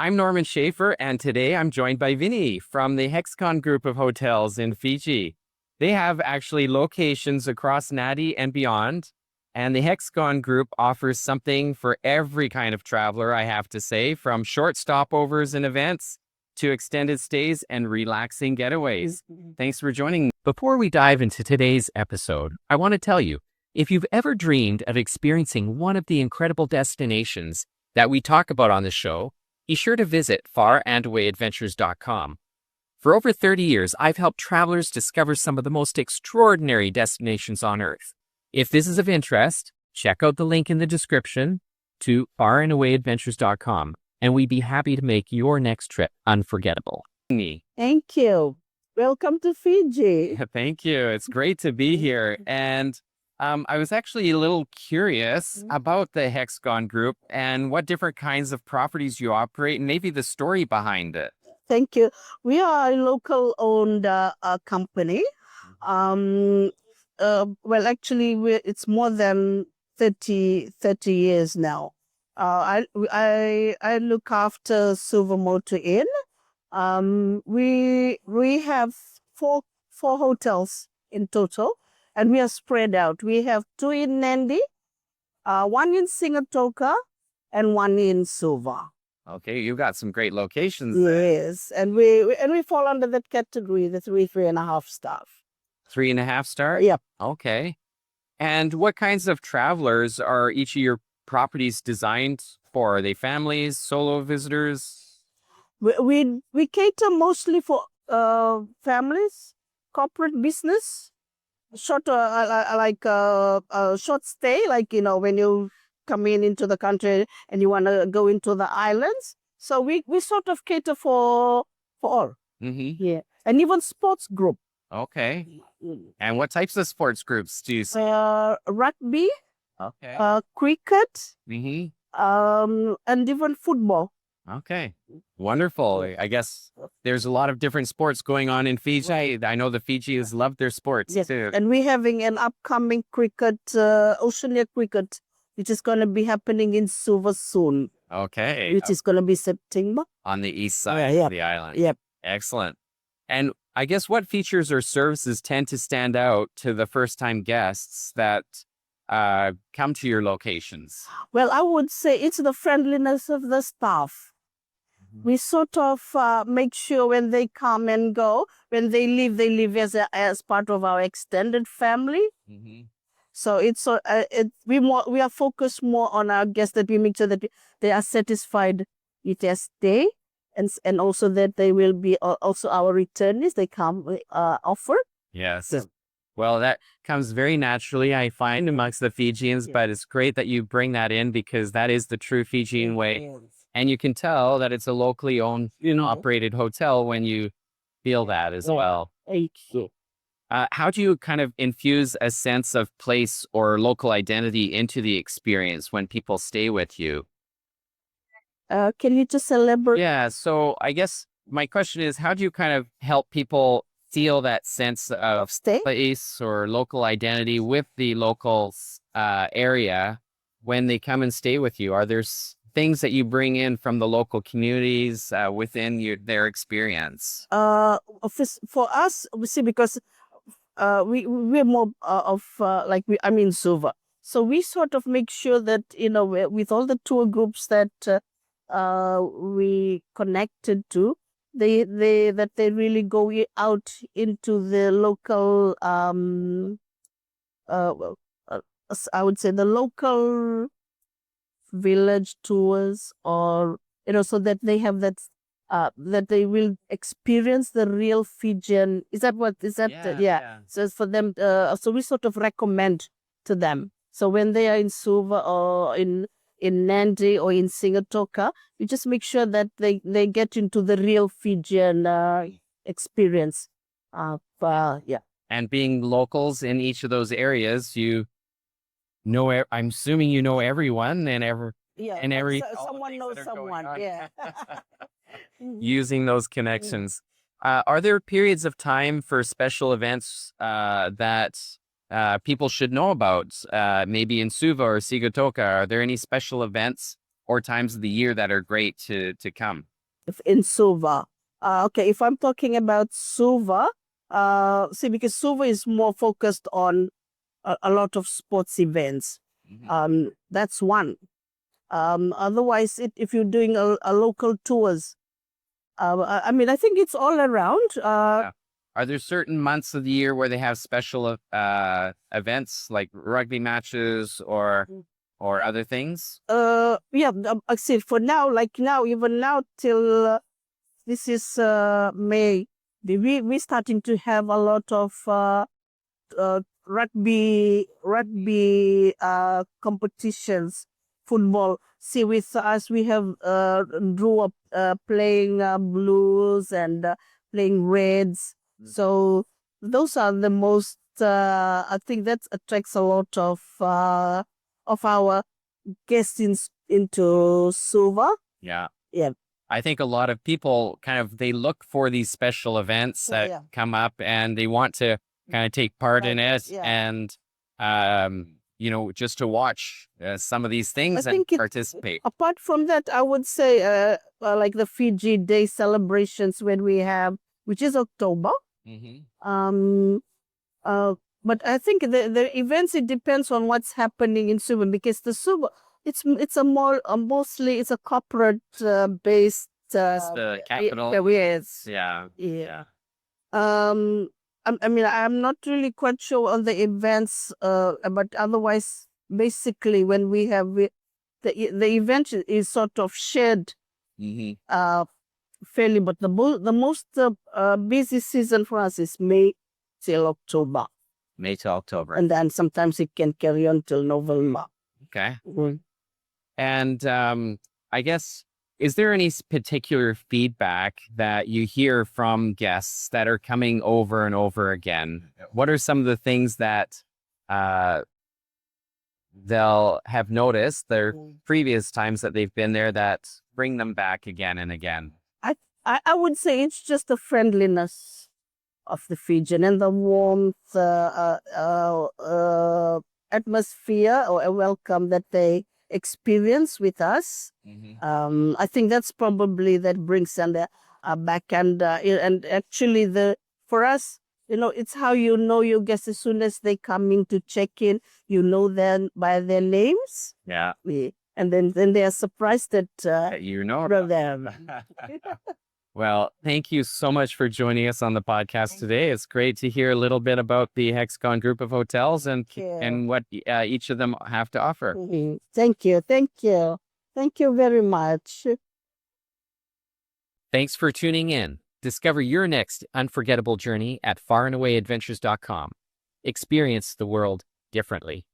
I'm Norman Schafer, and today I'm joined by Vinnie from the Hexagon Group of Hotels in Fiji. They have actually locations across Nadi and beyond, and the Hexagon Group offers something for every kind of traveler, I have to say, from short stopovers and events to extended stays and relaxing getaways. Thanks for joining me. Before we dive into today's episode, I want to tell you, if you've ever dreamed of experiencing one of the incredible destinations that we talk about on the show, be sure to visit farandawayadventures.com. For over 30 years, I've helped travelers discover some of the most extraordinary destinations on Earth. If this is of interest, check out the link in the description to farandawayadventures.com, and we'd be happy to make your next trip unforgettable. Thank you. Welcome to Fiji. Thank you. It's great to be here. And I was actually a little curious about the Hexagon Group and what different kinds of properties you operate and maybe the story behind it. Thank you. We are a local-owned company. Well, actually, it's more than 30 years now. I look after Suva Motor Inn. We have four hotels in total, and we are spread out. We have 2 in Nadi, 1 in Sigatoka, and 1 in Suva. Okay, you've got some great locations. Yes, and we fall under that category, the 3.5 star. 3.5 star? Yep. Okay. And what kinds of travelers are each of your properties designed for? Are they families, solo visitors? We cater mostly for families, corporate business, short short stay, like when you come into the country and you want to go into the islands. So we sort of cater for all. Mm-hmm. Yeah, and even sports group. Okay. And what types of sports groups do you see? Rugby, Okay. cricket, Mm-hmm. and even football. Okay. Wonderful. I guess there's a lot of different sports going on in Fiji. I know the Fijians love their sports too. And we're having an upcoming cricket, Oceania cricket, which is going to be happening in Suva soon. Okay. Which is going to be September. On the east side of the island. Yep. Excellent. And I guess what features or services tend to stand out to the first-time guests that come to your locations? Well, I would say it's the friendliness of the staff. We sort of make sure when they come and go, when they leave as part of our extended family. So we are focused more on our guests, that we make sure that they are satisfied with their stay, and also that they will be also our returnees. They come offer. Yes. Well, that comes very naturally, I find, amongst the Fijians, but it's great that you bring that in because that is the true Fijian way. And you can tell that it's a locally owned, operated hotel when you feel that as well. How do you kind of infuse a sense of place or local identity into the experience when people stay with you? Can you just elaborate? Yeah, so I guess my question is, how do you kind of help people feel that sense of place or local identity with the local area when they come and stay with you? Are there things that you bring in from the local communities within their experience? For us, we see, because we're more Suva. So we sort of make sure that, with all the tour groups that we connected to, they really go out into the local, I would say the local village tours, or so that they have that they will experience the real Fijian. Yeah. So it's for them. So we sort of recommend to them. So when they are in Suva or in Nadi or in Sigatoka, we just make sure that they get into the real Fijian experience. And being locals in each of those areas, I'm assuming you know everyone and someone knows someone. Yeah. Using those connections. Are there periods of time for special events that people should know about? Maybe in Suva or Sigatoka, are there any special events or times of the year that are great to come? in Suva. Okay, if I'm talking about Suva, because Suva is more focused on a lot of sports events. That's one. Otherwise, if you're doing a local tours, I think it's all around. Yeah. Are there certain months of the year where they have special events like rugby matches or other things? Yeah, I see. For now, like now, even now till this is May, we starting to have a lot of rugby competitions, football. See, with us, we have grew up playing blues and playing reds. So those are the most. I think that attracts a lot of our guests into Suva. Yeah. Yeah. I think a lot of people they look for these special events that Yeah. come up and they want to kind of take part in it Yeah. and, just to watch some of these things and participate. Apart from that, I would say like the Fiji Day celebrations when we have, which is October. Um, but I think the events, it depends on what's happening in Suva, because the Suva, it's a more mostly it's a corporate based. It's the capital. Yes. Yeah. Yeah. I'm not really quite sure on the events, but otherwise, basically, when we have the event is sort of shared, fairly. But the most busy season for us is May till October. May to October. And then sometimes it can carry on till November. Okay. And I guess, is there any particular feedback that you hear from guests that are coming over and over again? What are some of the things that they'll have noticed their previous times that they've been there that bring them back again and again? I would say it's just the friendliness of the Fijian and the warmth, atmosphere or a welcome that they experience with us. I think that's probably that brings them back, and actually for us, it's how you know your guests as soon as they come in to check in. You know them by their names. Yeah. And then they are surprised that you know them. Well, thank you so much for joining us on the podcast today. It's great to hear a little bit about the Hexagon Group of Hotels and what each of them have to offer. Thank you. Thank you. Thank you very much. Thanks for tuning in. Discover your next unforgettable journey at farandawadventures.com. Experience the world differently.